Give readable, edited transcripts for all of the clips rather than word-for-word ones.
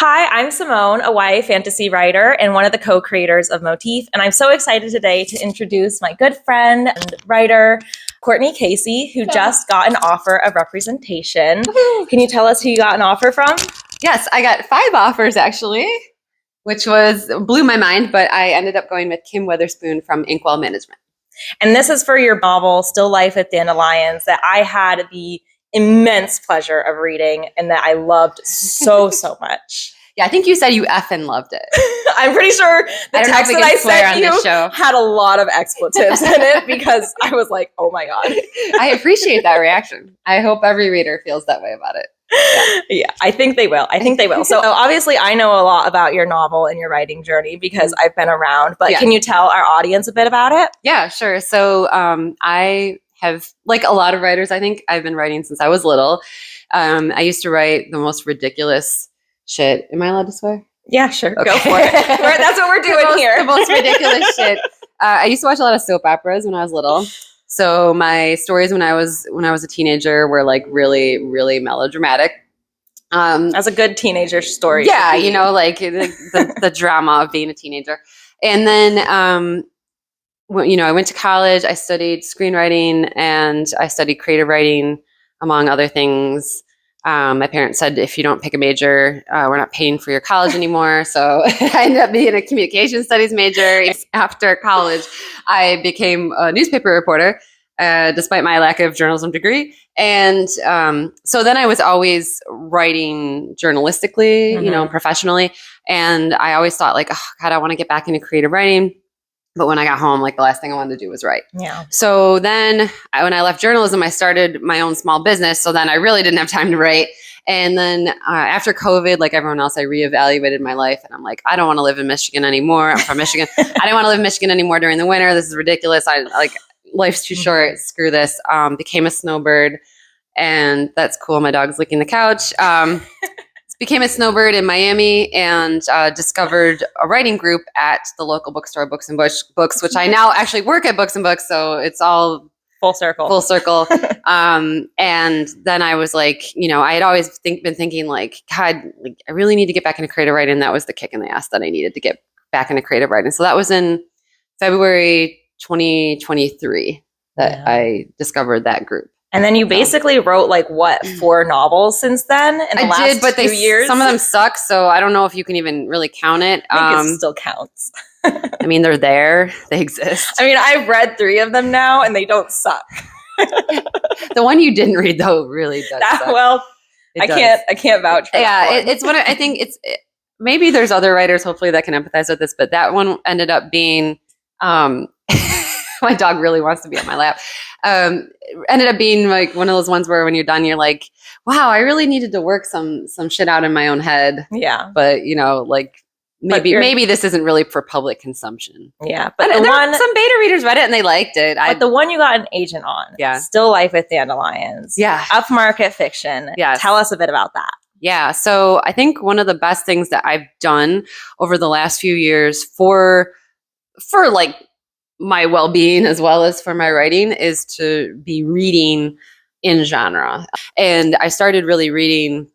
Hi, I'm Simone, a YA fantasy writer and one of the co-creators of Motif, and I'm so excited today to introduce my good friend and writer, Cortney Casey, who just got an offer of representation. Can you tell us who you got an offer from? Yes, I got 5 offers actually, which blew my mind, but I ended up going with Kim Witherspoon from InkWell Management. And this is for your novel, Still Life with Dandelions, that I had the immense pleasure of reading and that I loved so much. Yeah, I think you said you effing loved it. I'm pretty sure the text that I sent you had a lot of expletives in it because I was like, oh my God. I appreciate that reaction. I hope every reader feels that way about it. Yeah, I think they will. So obviously I know a lot about your novel and your writing journey because I've been around, but can you tell our audience a bit about it? Yeah, sure. So I have, like a lot of writers, I think I've been writing since I was little. I used to write the most ridiculous shit. Am I allowed to swear? Yeah, sure. Okay. Go for it. That's what we're doing here. The most ridiculous shit. I used to watch a lot of soap operas when I was little. So my stories when I was a teenager were like really, really melodramatic. As a good teenager story. Yeah, you know, like the drama of being a teenager. And then I went to college, I studied screenwriting and I studied creative writing, among other things. My parents said, if you don't pick a major, we're not paying for your college anymore. So I ended up being a communication studies major. After college, I became a newspaper reporter, despite my lack of journalism degree. And so then I was always writing journalistically, professionally. And I always thought like, oh God, I want to get back into creative writing. But when I got home, like the last thing I wanted to do was write. Yeah. So then when I left journalism, I started my own small business. So then I really didn't have time to write. And then after COVID, like everyone else, I reevaluated my life. And I'm like, I don't want to live in Michigan anymore. I'm from Michigan. I didn't want to live in Michigan anymore during the winter. This is ridiculous. Life's too short. Screw this. Became a snowbird. And that's cool. My dog's licking the couch. Became a snowbird in Miami and discovered a writing group at the local bookstore, Books and Books, which I now actually work at Books and Books. So it's all full circle. And then I was like, I had always been thinking like, God, like, I really need to get back into creative writing. And that was the kick in the ass that I needed to get back into creative writing. So that was in February 2023 that I discovered that group. And then you basically wrote 4 novels since then in the last 2 years? Some of them suck, so I don't know if you can even really count it. I think it still counts. I mean, they're there. They exist. I mean, I've read 3 of them now, and they don't suck. The one you didn't read, though, really does suck. Well, I can't vouch for that one. It's one. I think maybe there's other writers, hopefully, that can empathize with this, but that one ended up being... my dog really wants to be on my lap. Ended up being like one of those ones where when you're done, you're like, wow, I really needed to work some shit out in my own head. Yeah. But maybe this isn't really for public consumption. Yeah. But some beta readers read it and they liked it. But the one you got an agent on, Still Life with Dandelions. Yeah. Upmarket fiction. Yeah. Tell us a bit about that. Yeah. So I think one of the best things that I've done over the last few years for like my well-being as well as for my writing is to be reading in genre. And I started really reading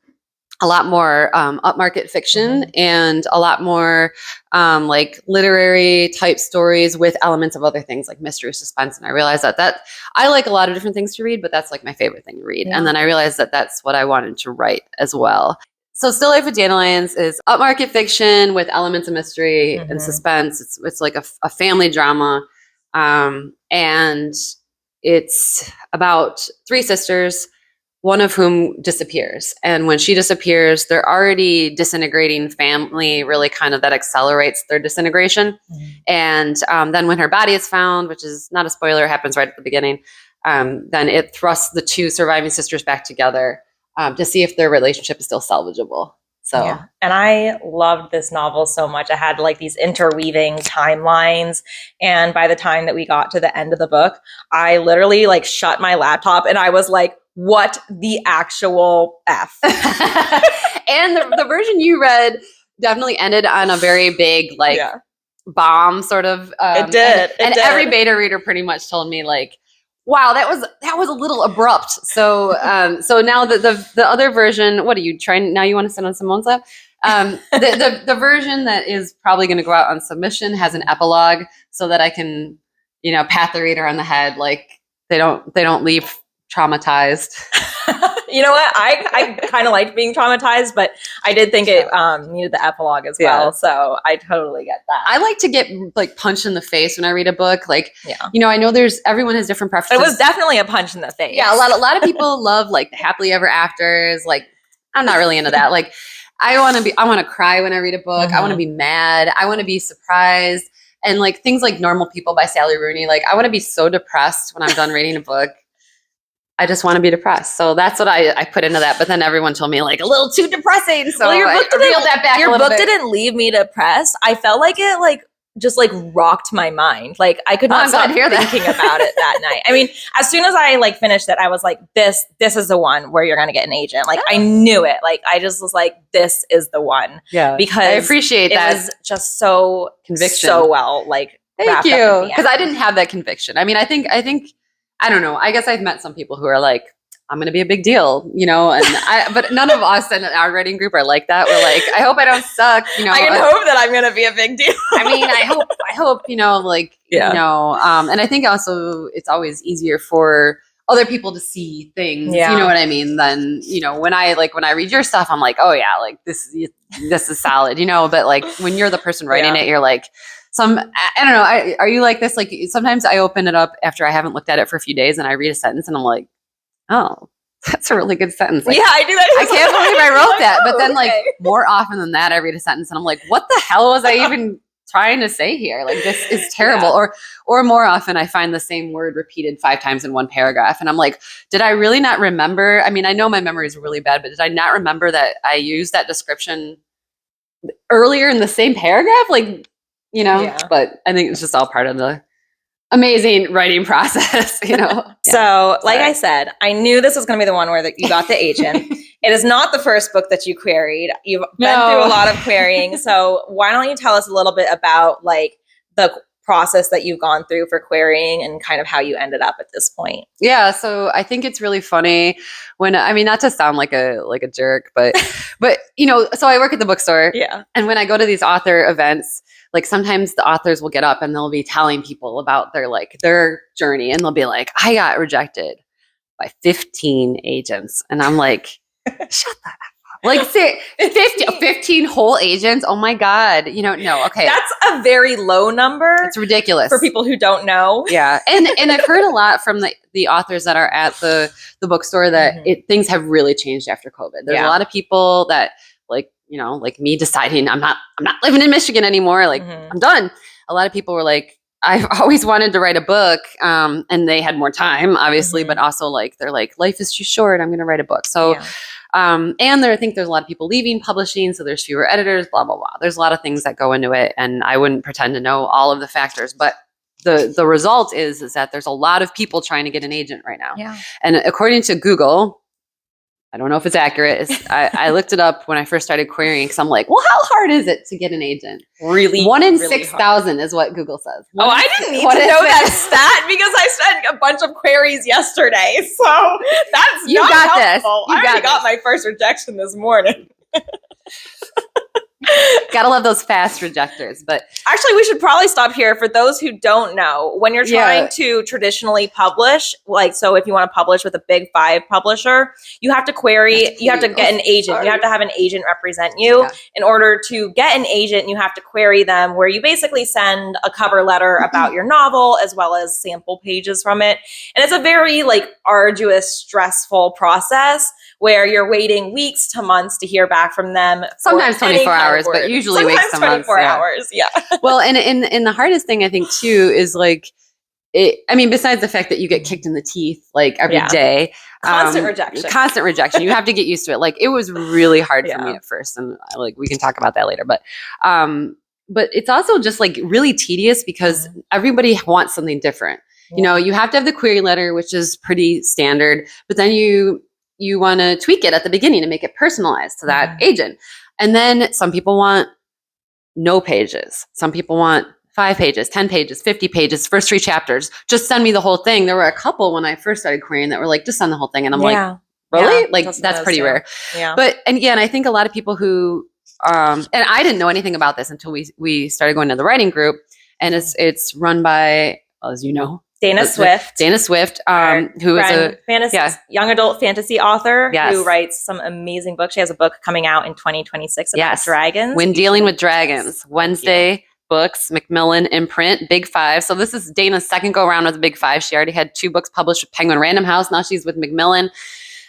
a lot more upmarket fiction and a lot more like literary type stories with elements of other things like mystery, suspense. And I realized that I like a lot of different things to read, but that's like my favorite thing to read. Yeah. And then I realized that that's what I wanted to write as well. So Still Life with Dandelions is upmarket fiction with elements of mystery and suspense. It's like a family drama. And it's about 3 sisters, one of whom disappears. And when she disappears, they're already disintegrating family, really kind of that accelerates their disintegration. And then when her body is found, which is not a spoiler, it happens right at the beginning, then it thrusts the 2 surviving sisters back together to see if their relationship is still salvageable. So, yeah. And I loved this novel so much. I had these interweaving timelines. And by the time that we got to the end of the book, I literally shut my laptop and I was like, what the actual F? And the version you read definitely ended on a very big bomb sort of. It did. And every beta reader pretty much told me wow, that was a little abrupt. So so now the other version, what are you trying now? You want to sit on Simone's lap? The version that is probably going to go out on submission has an epilogue so that I can, pat the reader on the head. Like they don't leave traumatized. You know what? I kind of liked being traumatized, but I did think it needed the epilogue as well. Yeah. So I totally get that. I like to get like punched in the face when I read a book. Like, Yeah. I know everyone has different preferences. It was definitely a punch in the face. Yeah, a lot of people love like the happily ever afters. Like, I'm not really into that. Like, I want to cry when I read a book. I want to be mad. I want to be surprised. And like things like Normal People by Sally Rooney. Like, I want to be so depressed when I'm done reading a book. I just want to be depressed. So that's what I put into that. But then everyone told me like a little too depressing. So your book reeled that back a little bit. didn't leave me depressed. I felt like it just rocked my mind. Like I could not stop thinking about it that night. I mean, as soon as I finished it, I was like, this is the one where you're going to get an agent. Like I knew it. Like I just was like, this is the one. Yeah. Because I appreciate that. It was just so conviction. So well, thank you. Because I didn't have that conviction. I mean, I think I don't know. I guess I've met some people who are like, I'm going to be a big deal, and but none of us in our writing group are like that. We're like, I hope I don't suck. I can hope that I'm going to be a big deal. I mean, I hope, and I think also it's always easier for other people to see things, you know what I mean? Than, when I read your stuff, I'm like, oh yeah, like this is solid, but like when you're the person writing it, you're like, I don't know. Are you like this? Like sometimes I open it up after I haven't looked at it for a few days and I read a sentence and I'm like, oh, that's a really good sentence. Like, yeah, I do that. I can't believe I wrote that. But then more often than that, I read a sentence and I'm like, what the hell was I even trying to say here? Like this is terrible. Yeah. Or more often I find the same word repeated 5 times in one paragraph. And I'm like, did I really not remember? I mean, I know my memory is really bad, but did I not remember that I used that description earlier in the same paragraph? But I think it's just all part of the amazing writing process, So, I said, I knew this was going to be the one where you got the agent. It is not the first book that you queried. You've been through a lot of querying. So, why don't you tell us a little bit about the process that you've gone through for querying and kind of how you ended up at this point? Yeah, so I think it's really funny when not to sound like a jerk, but so I work at the bookstore. Yeah. And when I go to these author events, sometimes the authors will get up and they'll be telling people about their journey, and they'll be like, I got rejected by 15 agents. And I'm like, shut that up. 15 whole agents. Oh my God. No. Okay. That's a very low number. It's ridiculous for people who don't know. Yeah. And I've heard a lot from the authors that are at the bookstore that things have really changed after COVID. There's a lot of people that like me deciding I'm not living in Michigan anymore. I'm done. A lot of people were like, I've always wanted to write a book. And they had more time, obviously, but also they're like, life is too short. I'm going to write a book. So, and I think there's a lot of people leaving publishing. So there's fewer editors, blah, blah, blah. There's a lot of things that go into it. And I wouldn't pretend to know all of the factors, but the result is that there's a lot of people trying to get an agent right now. Yeah. And according to Google, I don't know if it's accurate. I looked it up when I first started querying because I'm like, well, how hard is it to get an agent? Really? 1 in 6,000 is what Google says. I didn't need to know that stat because I sent a bunch of queries yesterday. So that's you not got helpful. This. I already got my first rejection this morning. Gotta love those fast rejectors. But actually, we should probably stop here. For those who don't know, when you're trying to traditionally publish, so if you want to publish with a big 5 publisher, you have to query, you have to get an agent. You have to have an agent represent you. Yeah. In order to get an agent, you have to query them, where you basically send a cover letter about your novel as well as sample pages from it. And it's a very arduous, stressful process where you're waiting weeks to months to hear back from them. Sometimes 24 hours, but usually weeks to months. 24 hours, yeah. Well, and the hardest thing I think too is besides the fact that you get kicked in the teeth every day. Constant rejection. You have to get used to it. It was really hard for me at first. And we can talk about that later. But it's also just really tedious because everybody wants something different. Yeah. You have to have the query letter, which is pretty standard, but then you want to tweak it at the beginning to make it personalized to that agent. And then some people want no pages. Some people want 5 pages, 10 pages, 50 pages, first 3 chapters. Just send me the whole thing. There were a couple when I first started querying that were like, just send the whole thing. And I'm like, really? That's pretty rare. Yeah. But, and again, I think a lot of people who And I didn't know anything about this until we started going to the writing group, and it's run by, as you know, Dana Swift, who is a young adult fantasy author Yes. who writes some amazing books. She has a book coming out in 2026 about dragons. When Dealing with Dragons, Wednesday books, Macmillan imprint, Big Five. So this is Dana's second go around with the Big Five. She already had 2 books published with Penguin Random House. Now she's with Macmillan.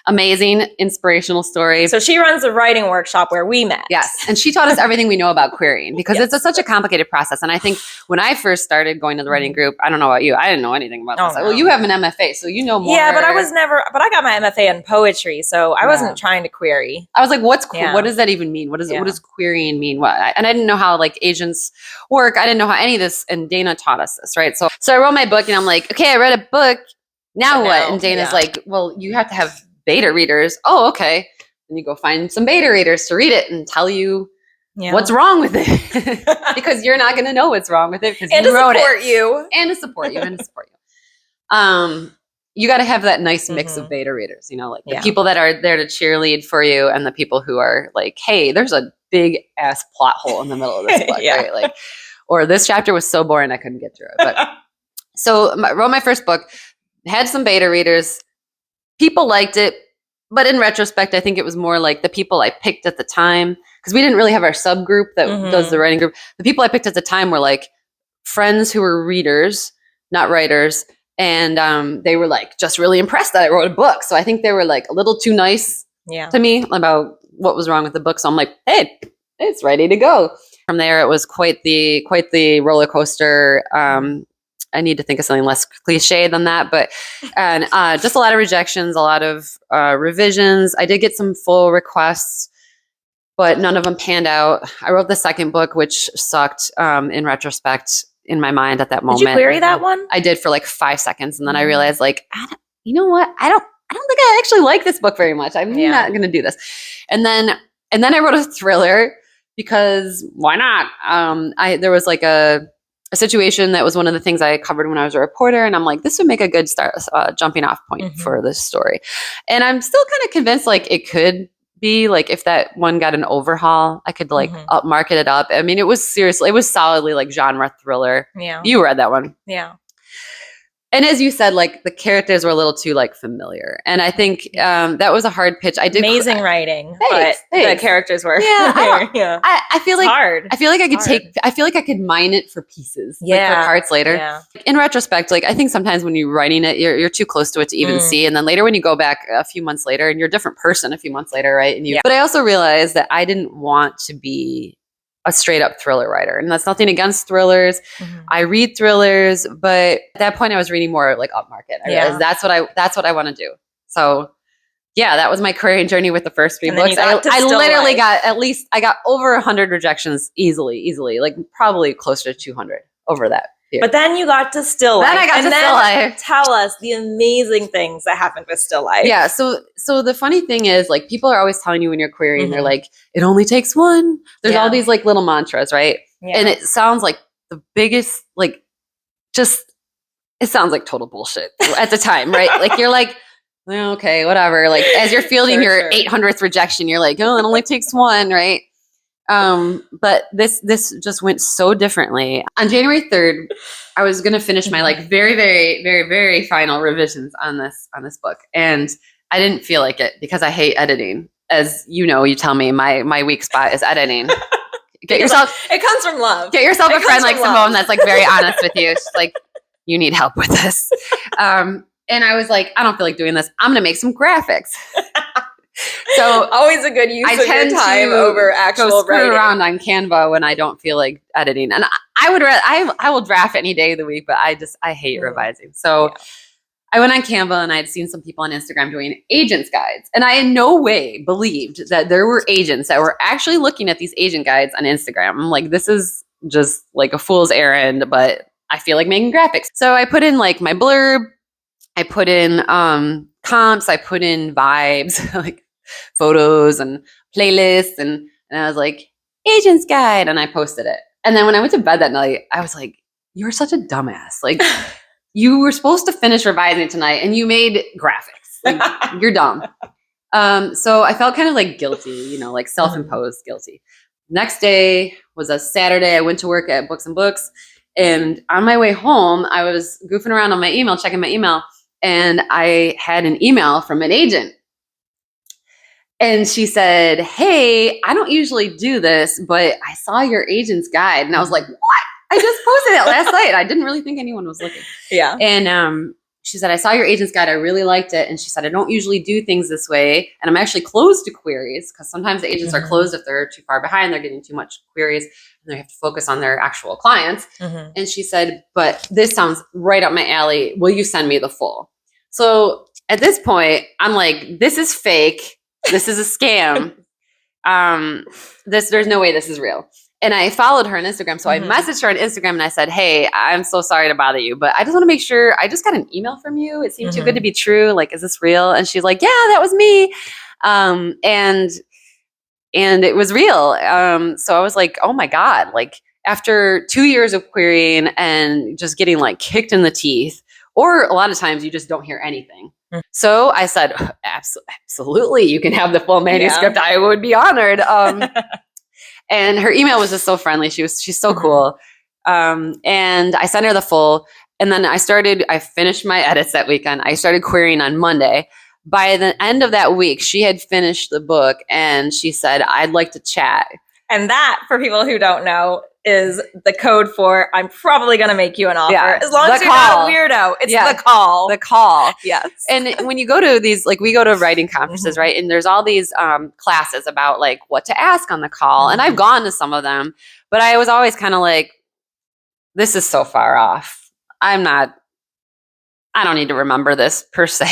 Amazing, inspirational story. So she runs a writing workshop where we met. Yes. And she taught us everything we know about querying because it's such a complicated process. And I think when I first started going to the writing group, I don't know about you, I didn't know anything about this. No. Well, you have an MFA, so you know more. Yeah, but I got my MFA in poetry, so I wasn't trying to query. I was like, what does that even mean? What does querying mean? And I didn't know how like agents work. I didn't know how any of this, and Dana taught us this, right? So I wrote my book and I'm like, okay, I read a book. Now what? And Dana's like, well, you have to have beta readers. Oh, okay. And you go find some beta readers to read it and tell you what's wrong with it. Because you're not going to know what's wrong with it because you wrote it. And to support you. You got to have that nice mix of beta readers, you know, like the people that are there to cheerlead for you and the people who are like, hey, there's a big ass plot hole in the middle of this book, right? Like, or this chapter was so boring I couldn't get through it. But so I wrote my first book, had some beta readers. People liked it, but in retrospect, I think it was more like the people I picked at the time, because we didn't really have our subgroup that does the writing group. The people I picked at the time were like friends who were readers, not writers, and they were like just really impressed that I wrote a book. So I think they were like a little too nice to me about what was wrong with the book. So I'm like, hey, it's ready to go. From there, it was quite the roller coaster. I need to think of something less cliche than that, but just a lot of rejections, a lot of revisions. I did get some full requests, but none of them panned out. I wrote the second book, which sucked in retrospect in my mind at that moment. Did you query that one? I did for like 5 seconds, and then I realized, like, you know what? I don't think I actually like this book very much. I'm not going to do this. And then I wrote a thriller because why not? There was like a situation that was one of the things I covered when I was a reporter. And I'm like, this would make a good start, jumping off point for this story. And I'm still kind of convinced like it could be like, if that one got an overhaul, I could like upmarket it up. I mean, it was solidly like genre thriller. Yeah. You read that one. Yeah. And as you said, like the characters were a little too like familiar. And I think that was a hard pitch. I did amazing writing, but the characters were I feel like hard. I feel like I could mine it for pieces, like for parts later. Yeah. In retrospect, like I think sometimes when you're writing it, you're too close to it to even see. And then later when you go back a few months later and you're a different person a few months later, right? And but I also realized that I didn't want to be a straight up thriller writer. And that's nothing against thrillers. I read thrillers, but at that point I was reading more like upmarket. I realized that's what I want to do. So yeah, that was my career journey with the first 3 books. I literally got over 100 rejections easily, like probably closer to 200 over that. Yeah. But then you got to Still Life. Then I got to Still Life. Tell us the amazing things that happened with Still Life. Yeah. So the funny thing is, like, people are always telling you when you're querying, they're like, it only takes one. There's all these like little mantras, right? Yeah. And it sounds like the biggest, like, it sounds like total bullshit at the time, right? Like you're like, okay, whatever. Like as you're fielding your 800th rejection, you're like, oh, it only takes one, right? But this just went so differently. On January 3rd, I was going to finish my like very, very, very, very final revisions on this book. And I didn't feel like it because I hate editing. As you know, you tell me my weak spot is editing. Get yourself, it comes from love. Get yourself a friend like Simone that's like very honest with you. She's like, you need help with this. And I was like, I don't feel like doing this. I'm going to make some graphics. So always a good use of your time over actual writing. Around on Canva when I don't feel like editing, and I will draft any day of the week, but I hate revising. So I went on Canva and I had seen some people on Instagram doing agents guides, and I in no way believed that there were agents that were actually looking at these agent guides on Instagram. I'm like, this is just like a fool's errand, but I feel like making graphics. So I put in like my blurb, I put in comps, I put in vibes, like photos and playlists, and I was like, agent's guide, and I posted it. And then when I went to bed that night, I was like, you're such a dumbass. Like you were supposed to finish revising tonight and you made graphics. Like, you're dumb. So I felt kind of like guilty, like self-imposed guilty. next day was a Saturday. I went to work at Books and Books. And on my way home, I was goofing around on my email, checking my email. And I had an email from an agent. And she said, hey, I don't usually do this, but I saw your agent's guide. And I was like, what? I just posted it last night. I didn't really think anyone was looking. Yeah. And she said, I saw your agent's guide. I really liked it. And she said, I don't usually do things this way. And I'm actually closed to queries because sometimes the agents are closed if they're too far behind. They're getting too much queries and they have to focus on their actual clients. And she said, but this sounds right up my alley. Will you send me the full? So at this point, I'm like, this is fake. This is a scam. There's no way this is real. And I followed her on Instagram. So I messaged her on Instagram and I said, hey, I'm so sorry to bother you, but I just want to make sure. I just got an email from you. It seemed too good to be true. Like, is this real? And she's like, yeah, that was me. And it was real. So I was like, oh my God, like after 2 years of querying and just getting like kicked in the teeth, or a lot of times you just don't hear anything. So I said, absolutely, you can have the full manuscript. Yeah. I would be honored. And her email was just so friendly. She's so cool. And I sent her the full. And then I finished my edits that weekend. I started querying on Monday. By the end of that week, she had finished the book and she said, I'd like to chat. And that, for people who don't know, is the code for I'm probably going to make you an offer. Yeah, as long as you're not a weirdo. It's the call. The call. Yes. And when you go to these, like we go to writing conferences, right? And there's all these classes about like what to ask on the call. And I've gone to some of them, but I was always kind of like, this is so far off. I don't need to remember this per se.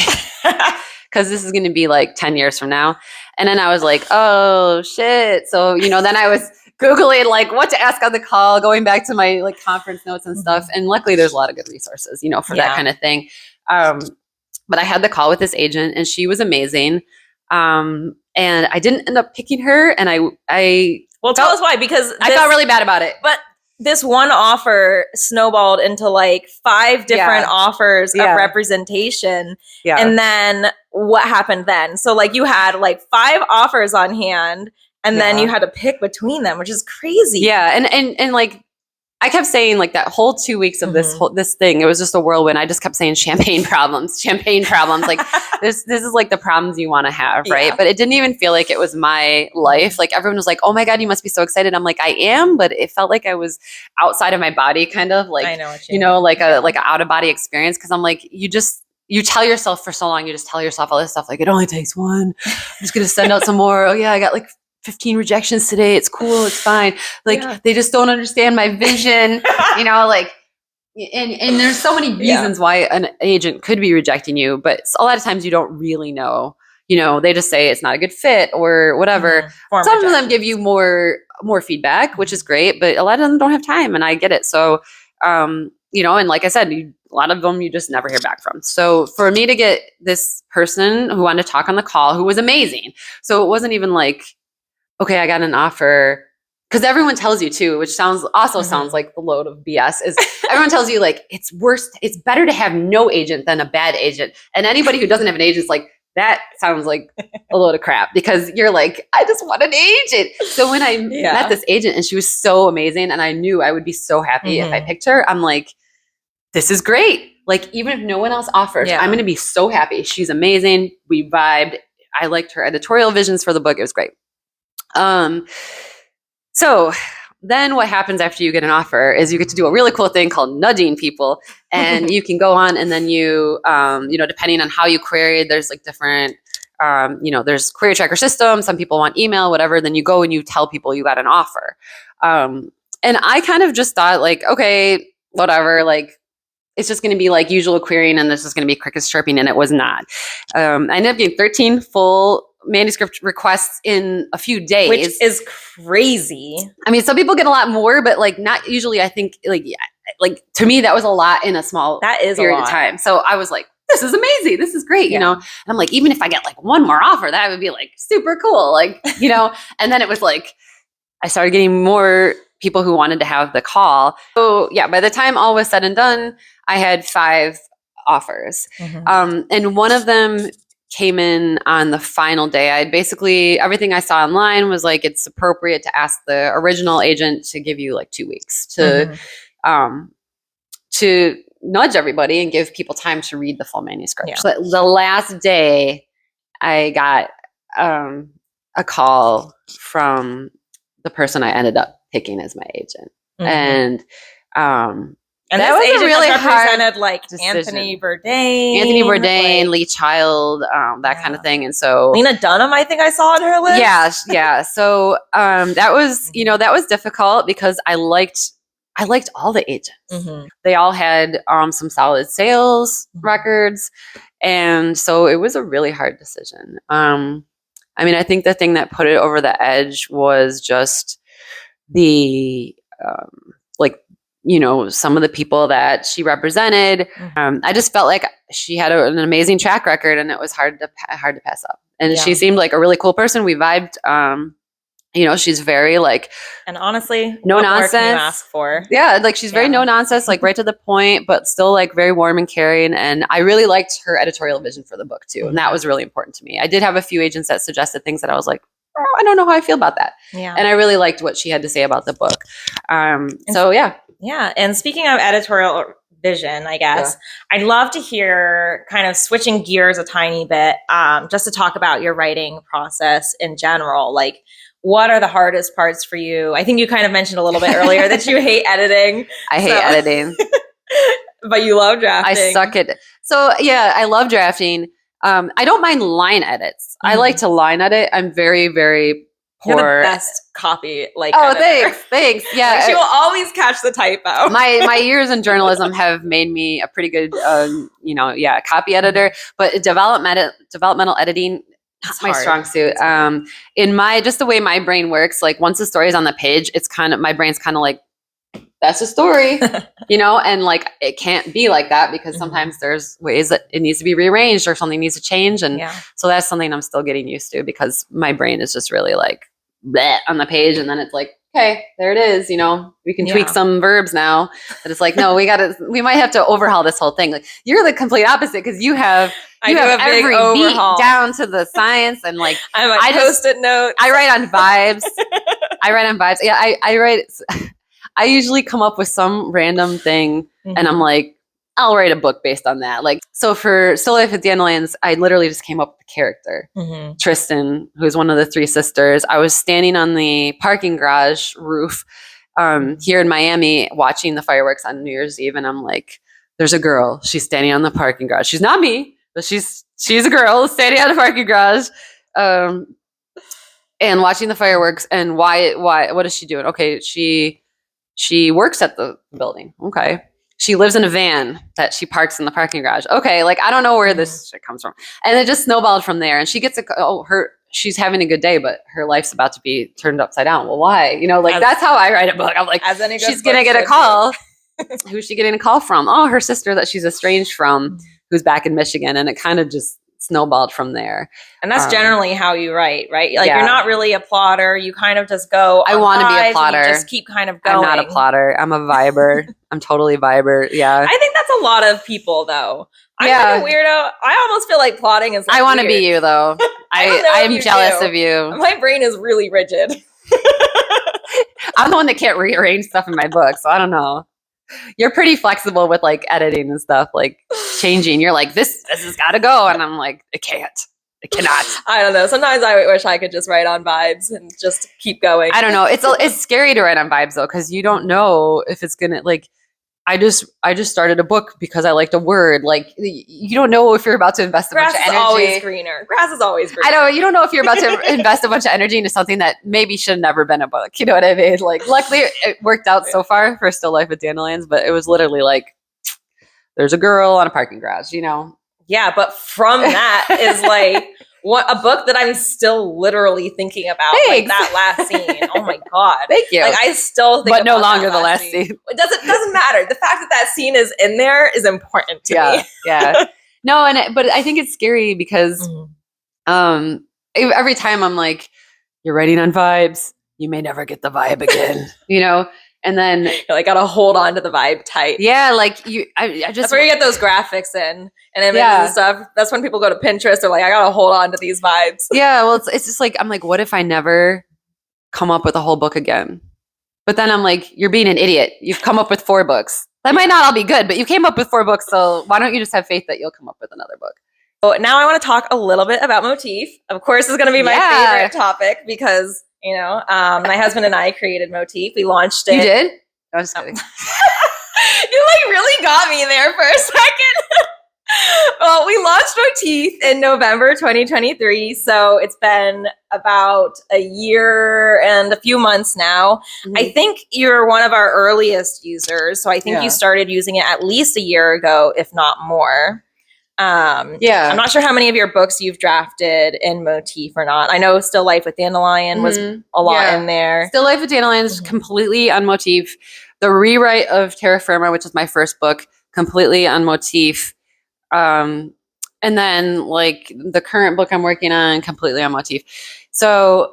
Because this is going to be like 10 years from now. And then I was like, oh, shit. So, then I was Googling like what to ask on the call, going back to my like conference notes and stuff. And luckily there's a lot of good resources, for that kind of thing. But I had the call with this agent and she was amazing. And I didn't end up picking her. And tell us why, because I felt really bad about it. But this one offer snowballed into like 5 different offers of representation. Yeah. And then what happened then? So like you had like 5 offers on hand and then you had to pick between them, which is crazy. Yeah. And like I kept saying like that whole 2 weeks of this thing, it was just a whirlwind. I just kept saying champagne problems. Like this is like the problems you want to have. Right. Yeah. But it didn't even feel like it was my life. Like everyone was like, oh my God, you must be so excited. I'm like, I am, but it felt like I was outside of my body kind of like, I know what you mean. Like an out of body experience. Cause I'm like, you tell yourself for so long, you just tell yourself all this stuff. Like it only takes one. I'm just going to send out some more. Oh yeah. I got like 15 rejections today. It's cool. It's fine. Like they just don't understand my vision, like, and there's so many reasons why an agent could be rejecting you, but a lot of times you don't really know, they just say it's not a good fit or whatever. Some of them give you more feedback, which is great, but a lot of them don't have time and I get it. So, and like I said, a lot of them you just never hear back from. So for me to get this person who wanted to talk on the call, who was amazing. So it wasn't even like, okay, I got an offer. Because everyone tells you too, which sounds like the load of BS, is everyone tells you like, it's better to have no agent than a bad agent. And anybody who doesn't have an agent is like, that sounds like a load of crap because you're like, I just want an agent. So when I met this agent and she was so amazing and I knew I would be so happy if I picked her, I'm like, this is great. Like even if no one else offers, I'm going to be so happy. She's amazing. We vibed. I liked her editorial visions for the book. It was great. So then what happens after you get an offer is you get to do a really cool thing called nudging people and you can go on and then you, depending on how you queried, there's like different, there's query tracker system. Some people want email, whatever. Then you go and you tell people you got an offer. And I kind of just thought like, okay, whatever, like it's just going to be like usual querying and this is going to be crickets chirping. And it was not. I ended up getting 13 full manuscript requests in a few days, which is crazy. I mean, some people get a lot more, but like not usually. I think like to me that was a lot in a small period of time. So I was like, this is amazing. This is great, And I'm like, even if I get like one more offer, that would be like super cool, like And then it was like I started getting more people who wanted to have the call. So yeah, by the time all was said and done, I had 5 offers, and one of them came in on the final day. I'd basically, everything I saw online was like, it's appropriate to ask the original agent to give you like 2 weeks to nudge everybody and give people time to read the full manuscript. Yeah. So the last day I got a call from the person I ended up picking as my agent. And that this was agent a really represented hard like decision. Anthony Bourdain, like, Lee Child, that kind of thing. And so Lena Dunham, I think I saw on her list. Yeah. So that was, that was difficult because I liked all the agents. They all had some solid sales records. And so it was a really hard decision. I mean, I think the thing that put it over the edge was just the some of the people that she represented. I just felt like she had an amazing track record, and it was hard to pass up. And she seemed like a really cool person. We vibed. She's very like, and honestly, no what nonsense. more can you ask for? Yeah, like she's very no nonsense, like right to the point, but still like very warm and caring. And I really liked her editorial vision for the book too, and that was really important to me. I did have a few agents that suggested things that I was like, I don't know how I feel about that. Yeah, and I really liked what she had to say about the book. Yeah. And speaking of editorial vision, I guess, I'd love to hear, kind of switching gears a tiny bit, just to talk about your writing process in general. Like, what are the hardest parts for you? I think you kind of mentioned a little bit earlier that you hate editing. I hate editing. But you love drafting. I suck at it. So yeah, I love drafting. I don't mind line edits. I like to line edit. I'm very, very poor. You're the best copy. Thanks. Yeah, like, she will always catch the typo. my years in journalism have made me a pretty good, copy editor. But developmental editing, not my strong suit. In just the way my brain works, like once the story is on the page, it's kind of, my brain's kind of like, that's a story, and like it can't be like that because sometimes there's ways that it needs to be rearranged or something needs to change. And so that's something I'm still getting used to because my brain is just really like bleh on the page. And then it's like, okay, there it is. We can tweak some verbs now. But it's like, no, we might have to overhaul this whole thing. Like you're the complete opposite because you have every beat down to the science and like I post-it notes. I write on vibes. Yeah, I write. I usually come up with some random thing and I'm like, I'll write a book based on that. Like, so for Still Life with Dandelions, I literally just came up with a character, Tristan, who's one of the 3 sisters. I was standing on the parking garage roof here in Miami watching the fireworks on New Year's Eve. And I'm like, there's a girl. She's standing on the parking garage. She's not me, but she's a girl standing on the parking garage. And watching the fireworks. And why, what is she doing? Okay, she works at the building. Okay. She lives in a van that she parks in the parking garage. Okay. Like, I don't know where this shit comes from. And it just snowballed from there. And she gets she's having a good day, but her life's about to be turned upside down. Well, why? That's how I write a book. I'm like, she's going to get a call. Who's she getting a call from? Oh, her sister that she's estranged from, who's back in Michigan. And it kind of just snowballed from there. And that's generally how you write, right? Like you're not really a plotter. You kind of just go. I want to be a plotter. You just keep kind of going. I'm not a plotter. I'm a viber. I'm totally viber. Yeah. I think that's a lot of people though. I'm like a weirdo. I almost feel like plotting is like I want to be you though. I'm jealous of you. My brain is really rigid. I'm the one that can't rearrange stuff in my book. So I don't know. You're pretty flexible with like editing and stuff, like changing. You're like, this has got to go. And I'm like, it cannot. I don't know. Sometimes I wish I could just write on vibes and just keep going. I don't know. It's scary to write on vibes though, because you don't know if it's going to like, I just started a book because I liked a word. Like you don't know if you're about to invest a bunch of energy. Grass is always greener. Grass is always greener. I know. You don't know if you're about to invest a bunch of energy into something that maybe should have never been a book. You know what I mean? Like luckily it worked out so far for Still Life with Dandelions, but it was literally like, there's a girl on a parking garage, Yeah, but from that is like a book that I'm still literally thinking about. Thanks. Like that last scene. Oh my God. Thank you. Like I still think but about no longer that the last scene. It doesn't matter. The fact that scene is in there is important to me. Yeah. No, but I think it's scary because every time I'm like, you're writing on vibes, you may never get the vibe again, And then You're like, gotta hold on to the vibe tight. yeah, like I just That's where you get those graphics in and images and stuff. That's when people go to Pinterest. They're like, I gotta hold on to these vibes. Yeah, well, it's just like, I'm like, what if I never come up with a whole book again? But then I'm like, you're being an idiot. You've come up with 4 books. That might not all be good, but you came up with 4 books. So why don't you just have faith that you'll come up with another book? So now I want to talk a little bit about Motif. Of course, it's going to be my favorite topic because, my husband and I created Motif. We launched it. You did? I was just kidding. You like really got me there for a second. Well, we launched Motif in November 2023. So it's been about a year and a few months now. Mm-hmm. I think you're one of our earliest users. So I think you started using it at least a year ago, if not more. I'm not sure how many of your books you've drafted in Motif or not. I know Still Life with Dandelion was a lot in there. Still Life with Dandelion is completely on Motif. The rewrite of Terra Firma, which is my first book, completely on Motif. And then like the current book I'm working on, completely on Motif. So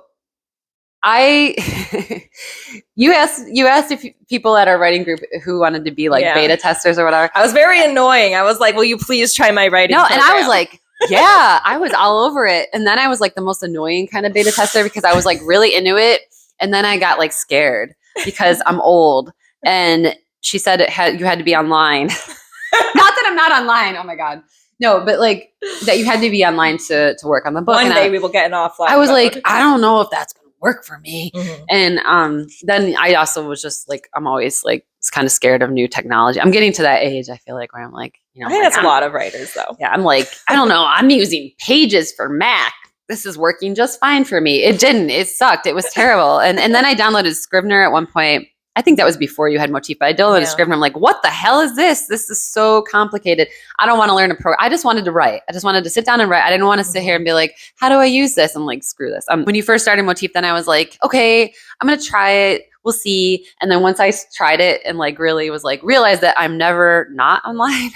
you asked if people at our writing group who wanted to be like beta testers or whatever. I was very annoying. I was like, will you please try my writing program? And I was like, yeah, I was all over it. And then I was like the most annoying kind of beta tester because I was like really into it. And then I got like scared because I'm old. And she said you had to be online. Not that I'm not online. Oh my God. No, but like that you had to be online to work on the book. One day we will get an offline. I was like, I don't know if that's going to work for me. Mm-hmm. And then I also was just like, I'm always like kind of scared of new technology. I'm getting to that age, I feel like, where I'm like, I think that's a lot of writers though. Yeah. I'm like, I don't know. I'm using Pages for Mac. This is working just fine for me. It didn't. It sucked. It was terrible. And then I downloaded Scrivener at one point. I think that was before you had Motif, but I downloaded Scrivener. I'm like, what the hell is this? This is so complicated. I don't want to learn a program. I just wanted to write. I just wanted to sit down and write. I didn't want to sit here and be like, how do I use this? I'm like, screw this. When you first started Motif, then I was like, okay, I'm going to try it. We'll see. And then once I tried it and like really was like, realized that I'm never not online.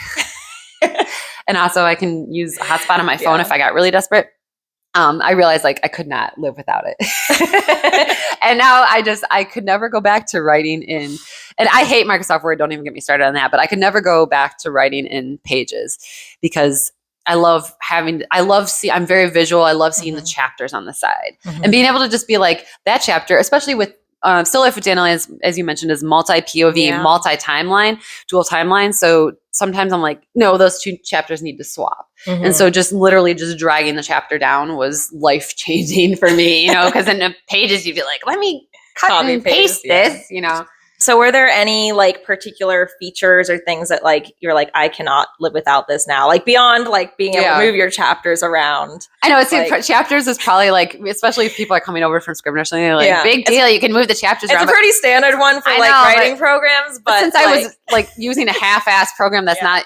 And also I can use a hotspot on my phone if I got really desperate. I realized like I could not live without it. And now I could never go back to writing in, and I hate Microsoft Word. Don't even get me started on that, but I could never go back to writing in Pages because I'm very visual. I love seeing the chapters on the side and being able to just be like that chapter, especially with Still Life with Dandelions, as you mentioned, is multi-POV, multi-timeline, dual timeline. So sometimes I'm like, no, those 2 chapters need to swap. And so just literally just dragging the chapter down was life-changing for me, because in the Pages you'd be like, let me cut and paste this, So were there any like particular features or things that like you're like, I cannot live without this now? Like beyond like being able to move your chapters around. I know chapters is probably like, especially if people are coming over from Scrivener or something, they're like, big deal. You can move the chapters around. It's a pretty standard one for writing programs. But since I was like using a half-ass program that's not,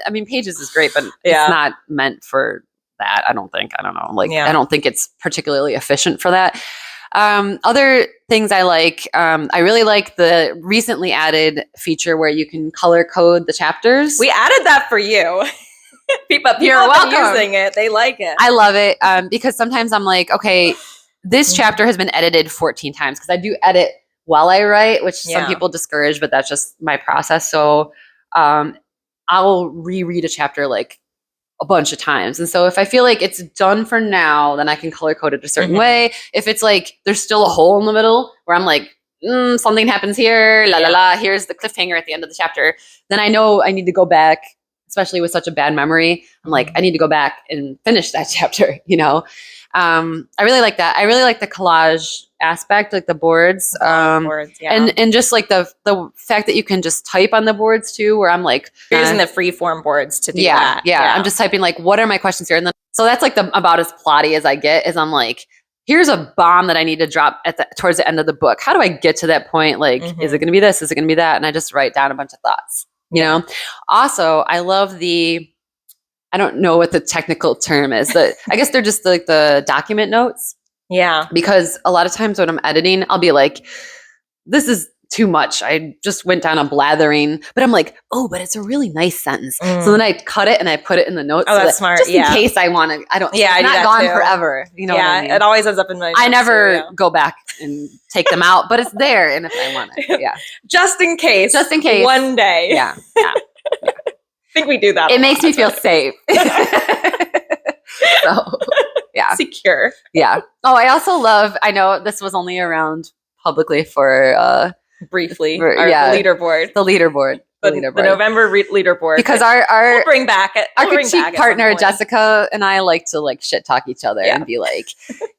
I mean, Pages is great, but it's not meant for that. I don't think. I don't know. Like, I don't think it's particularly efficient for that. Other things I like, I really like the recently added feature where you can color code the chapters. We added that for you. People have been using it. They like it. I love it because sometimes I'm like, okay, this chapter has been edited 14 times because I do edit while I write, which some people discourage, but that's just my process. So I'll reread a chapter like a bunch of times. And so if I feel like it's done for now, then I can color code it a certain way. If it's like there's still a hole in the middle where I'm like, something happens here, here's the cliffhanger at the end of the chapter, then I know I need to go back, especially with such a bad memory. I'm like, I need to go back and finish that chapter, I really like that. I really like the collage aspect, like the boards, and just like the fact that you can just type on the boards too, where I'm like you're using the freeform boards to do that. Yeah. I'm just typing like, what are my questions here? And then, so that's like about as plotty as I get is I'm like, here's a bomb that I need to drop towards the end of the book. How do I get to that point? Like, is it going to be this? Is it going to be that? And I just write down a bunch of thoughts, Also, I love I don't know what the technical term is. I guess they're just like the document notes. Yeah. Because a lot of times when I'm editing, I'll be like, this is too much. I just went down a blathering, but I'm like, oh, but it's a really nice sentence. So then I cut it and I put it in the notes. Oh, that's smart. Just in case I want to, I don't, Yeah, it's I do not that gone too. forever. You know what I mean? It always ends up in my notes I never too, go back and take them out, but it's there. And if I want it, yeah. Just in case. Just in case. One day. Yeah. I think we do that. It makes me feel safe. So, yeah. Secure. Yeah. Oh, I also love, I know this was only around publicly for briefly. For- Our yeah. leaderboard. the leaderboard. The November leaderboard. Because which our we'll bring back it. our We'll bring back critique at some partner point. Jessica and I like to like shit talk each other Yeah. and be like,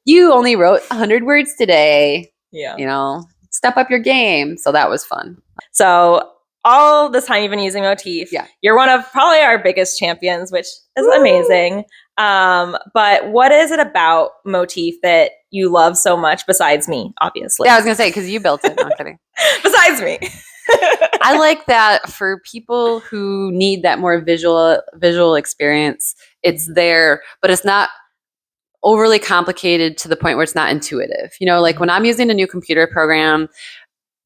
you only wrote 100 words today, Yeah. you know, step up your game. So that was fun. So all this time you've been using Motif. Yeah. You're one of probably our biggest champions, which is Woo! amazing. But what is it about Motif that you love so much besides me, obviously? Yeah, I was going to say, because you built it. No, I'm kidding. Besides me. I like that for people who need that more visual experience, it's there, but it's not overly complicated to the point where it's not intuitive. You know, like when I'm using a new computer program,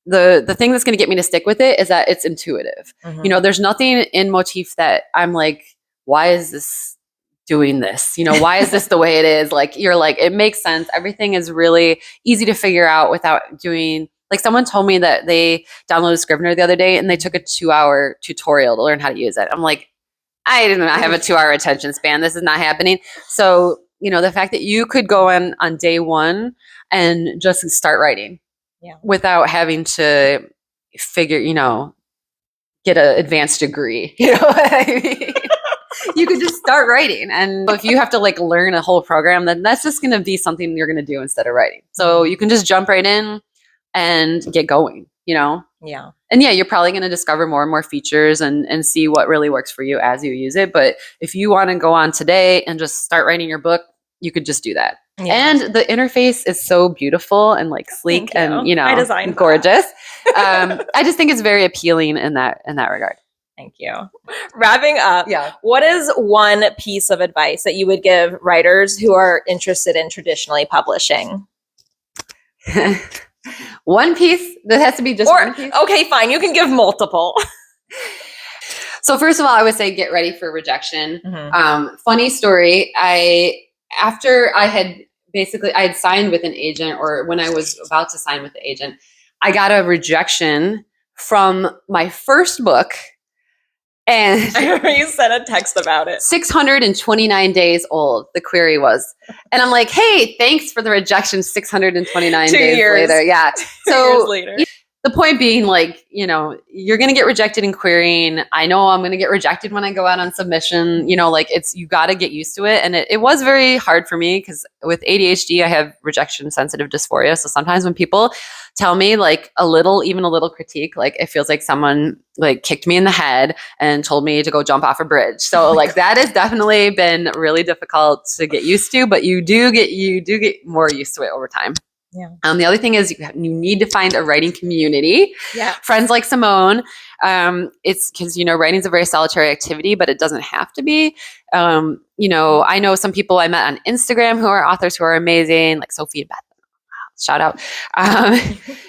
the thing that's going to get me to stick with it is that it's intuitive. You know, there's nothing in Motif that I'm like, why is this doing this? You know, why is this the way it is? Like, you're like, it makes sense. Everything is really easy to figure out without doing. Like someone told me that they downloaded Scrivener the other day and they took a 2-hour tutorial to learn how to use it. I'm like, I do not have a 2-hour attention span. This is not happening. So, you know, the fact that you could go on day one and just start writing without having to figure, you know, get an advanced degree, you know what I mean? You could just start writing. And if you have to like learn a whole program, then that's just going to be something you're going to do instead of writing. So you can just jump right in and get going, you know? Yeah. And yeah, you're probably going to discover more and more features and see what really works for you as you use it. But if you want to go on today and just start writing your book, you could just do that. Yeah. And the interface is so beautiful and like sleek and, you know, I designed gorgeous. I just think it's very appealing in that regard. Thank you. Wrapping up, Yeah. what is one piece of advice that you would give writers who are interested in traditionally publishing? One piece? That has to be just one piece? Okay, fine. You can give multiple. So first of all, I would say get ready for rejection. Mm-hmm. Funny story. After I had signed with an agent, or when I was about to sign with the agent, I got a rejection from my first book. And I remember you sent a text about it. 629 days old, the query was. And I'm like, hey, thanks for the rejection 629 2 days years. later. Yeah. 2 years later. The point being, like, you know, you're going to get rejected in querying. I know I'm going to get rejected when I go out on submission. You know, like you got to get used to it. And it was very hard for me because with ADHD, I have rejection sensitive dysphoria. So sometimes when people tell me like even a little critique, like it feels like someone like kicked me in the head and told me to go jump off a bridge. So like that has definitely been really difficult to get used to, but you do get more used to it over time. Yeah. The other thing is you need to find a writing community. Yeah. Friends like Simone. It's because, you know, writing is a very solitary activity, but it doesn't have to be. You know, I know some people I met on Instagram who are authors who are amazing, like Sophie and Beth. Shout out.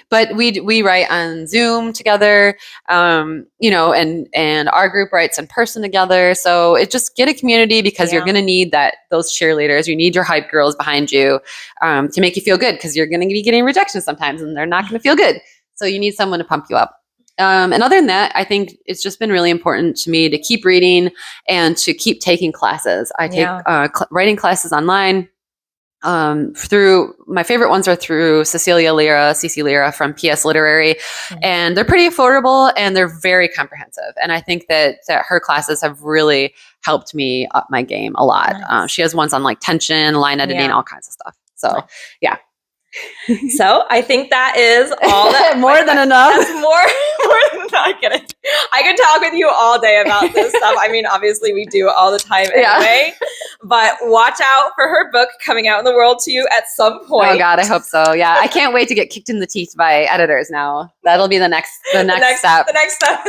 But we write on Zoom together, you know, and our group writes in person together. So it just get a community because you're going to need those cheerleaders. You need your hype girls behind you to make you feel good because you're going to be getting rejection sometimes and they're not going to feel good. So you need someone to pump you up. And other than that, I think it's just been really important to me to keep reading and to keep taking classes. I take writing classes online. Through my favorite ones are through CeCe Lira from PS Literary, and they're pretty affordable and they're very comprehensive. And I think that her classes have really helped me up my game a lot. Nice. She has ones on like tension, line editing, all kinds of stuff. So yeah. So I think that is all that more than enough. That's more than not kidding. I could talk with you all day about this stuff. I mean, obviously we do all the time anyway, but watch out for her book coming out in the world to you at some point. Oh God, I hope so. Yeah. I can't wait to get kicked in the teeth by editors now. That'll be the next step. The next step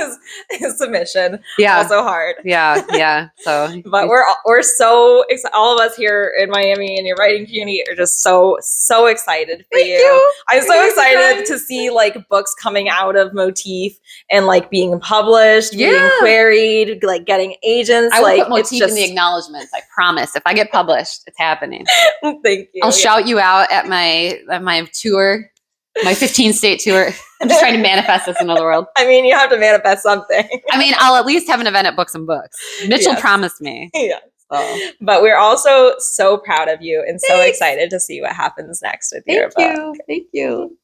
is submission. Yeah. Also hard. Yeah. So, but we're so excited. All of us here in Miami and your writing community are just so excited for you. I'm so excited to see like books coming out of Motif and like being published, being queried, like getting agents. I will like put Motif in the acknowledgments. I promise. If I get published, it's happening. Thank you. I'll shout you out at my tour, my 15-state tour. I'm just trying to manifest this into the world. I mean, you have to manifest something. I mean, I'll at least have an event at Books and Books. Mitchell promised me. Yeah. So. But we're also so proud of you and so excited to see what happens next with your book. Thank you.